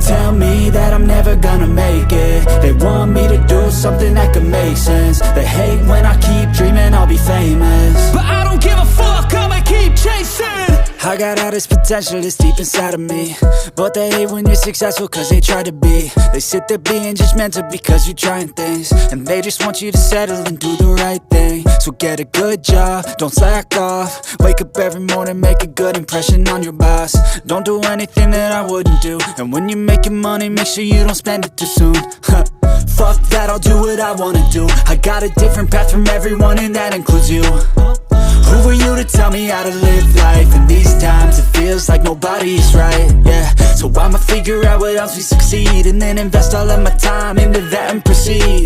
tell me that I'm never gonna make it. They want me to do something that could make sense. They hate when I keep dreaming I'll be famous, but I don't give a fuck, I'ma keep chasing. I got all this potential that's deep inside of me, but they hate when you're successful cause they try to be. They sit there being judgmental because you're trying things, and they just want you to settle and do the right thing. So get a good job, don't slack off. Wake up every morning, make a good impression on your boss. Don't do anything that I wouldn't do, and when you're making money, make sure you don't spend it too soon. Fuck that, I'll do what I wanna do. I got a different path from everyone, and that includes you. Who are you to tell me how to live life? In these times it feels like nobody's right, yeah. So I'ma figure out what else we succeed, and then invest all of my time into that and proceed.